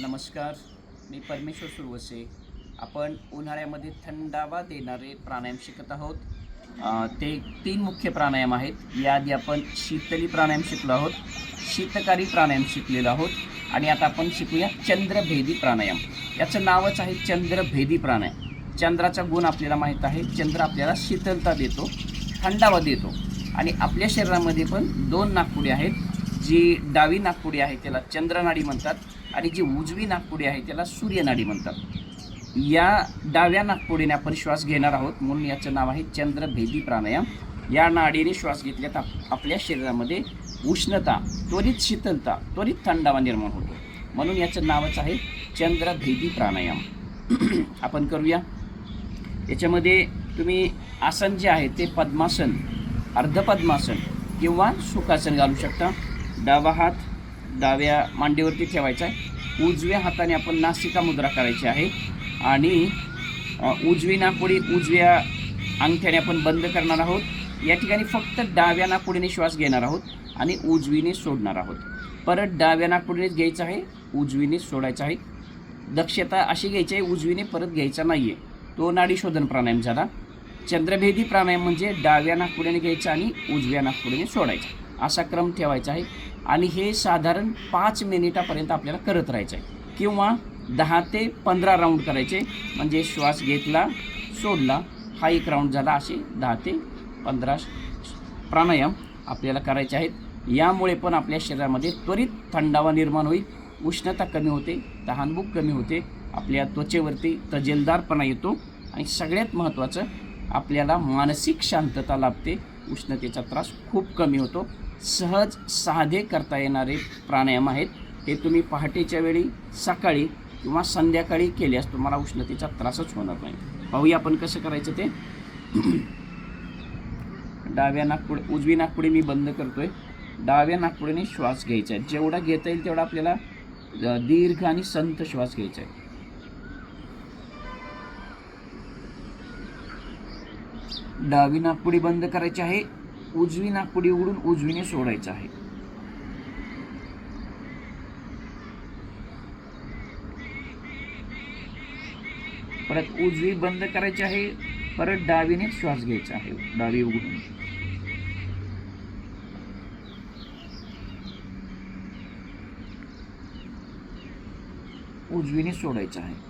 नमस्कार, मी परमेश्वर सुरवसे. आपण उन्हाळ्यामध्ये थंडावा देणारे प्राणायाम शिकत आहोत. ते 3 मुख्य प्राणायाम आहेत. याआधी आपण शीतली प्राणायाम शिकलो आहोत, शीतकारी प्राणायाम शिकलेलो आहोत आणि आता आपण शिकूया चंद्रभेदी प्राणायाम. याचं नावच आहे चंद्रभेदी प्राणायाम. चंद्राचा गुण आपल्याला माहीत आहे. चंद्र आपल्याला शीतलता देतो, थंडावा देतो आणि आपल्या शरीरामध्ये पण 2 नाकपुडी आहेत. जी डावी नाकपुडी आहे त्याला चंद्रनाडी म्हणतात आणि जी उजवी नाकपुडी आहे त्याला सूर्यनाडी म्हणतात. या डाव्या नाकपुडीने आपण श्वास घेणार आहोत, म्हणून याचं नाव आहे चंद्रभेदी प्राणायाम. या नाडीने श्वास घेतल्यात आपल्या शरीरामध्ये उष्णता, त्वरित शीतलता, त्वरित थंडावा निर्माण होतो, म्हणून याचं नावच आहे चंद्रभेदी प्राणायाम. आपण करूया. याच्यामध्ये तुम्ही आसन जे आहे ते पद्मासन, अर्धपद्मासन किंवा सुखासन घालू शकता. डावा हात डाव्या मांडीवरती ठेवायचा आहे. उजव्या हाताने आपण नासिका मुद्रा करायची आहे आणि उजवी नाकपुडी उजव्या अंगठ्याने आपण बंद करणार आहोत. या ठिकाणी फक्त डाव्या नाकपुडीने श्वास घेणार आहोत आणि उजवीने सोडणार आहोत. परत डाव्या नाकपुडीनेच घ्यायचं आहे, उजवीने सोडायचं आहे. दक्षता अशी घ्यायची आहे, उजवीने परत घ्यायचा नाही आहे. तो नाडी शोधन प्राणायाम झाला. चंद्रभेदी प्राणायाम म्हणजे डाव्या नाकपुडीने घ्यायचं आणि उजव्या नाकपुडीने सोडायचं, असा क्रम ठेवायचा आहे. आणि हे साधारण 5 मिनिटापर्यंत आपल्याला करत राहायचं आहे किंवा 10 ते 15 राऊंड करायचे. म्हणजे श्वास घेतला, सोडला, हा एक राऊंड झाला. असे 10 ते 15 प्राणायाम आपल्याला करायचे आहेत. यामुळे पण आपल्या शरीरामध्ये त्वरित थंडावा निर्माण होईल, उष्णता कमी होते, तहानभूक कमी होते, आपल्या त्वचेवरती तजेलदारपणा येतो आणि सगळ्यात महत्त्वाचं आपल्याला मानसिक शांतता लाभते. उष्णतेचा त्रास खूप कमी होतो. सहज साधे करता येणारे प्राणायाम आहेत. हे तुम्ही पहाटेच्या वेळी, सकाळी किंवा संध्याकाळी केल्यास तुम्हाला उष्णतेचा त्रासच होणार नाही. पाहूया आपण कसं करायचं ते. डाव्या नाकपुडी उजवी नाकपुडी मी बंद करतोय. डाव्या नाकपुडीने श्वास घ्यायचा आहे. जेवढा घेता येईल तेवढा आपल्याला दीर्घ आणि संथ श्वास घ्यायचा आहे. डावी नाकपुडी बंद करायची आहे. उजवी नाकपुडी उघडून उजवीने सोडायचं आहे. परत उजवी बंद करायची आहे. परत डावीने श्वास घ्यायचा आहे, डावी उघडून. उजवीने सोडायचं आहे.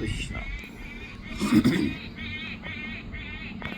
Krishna.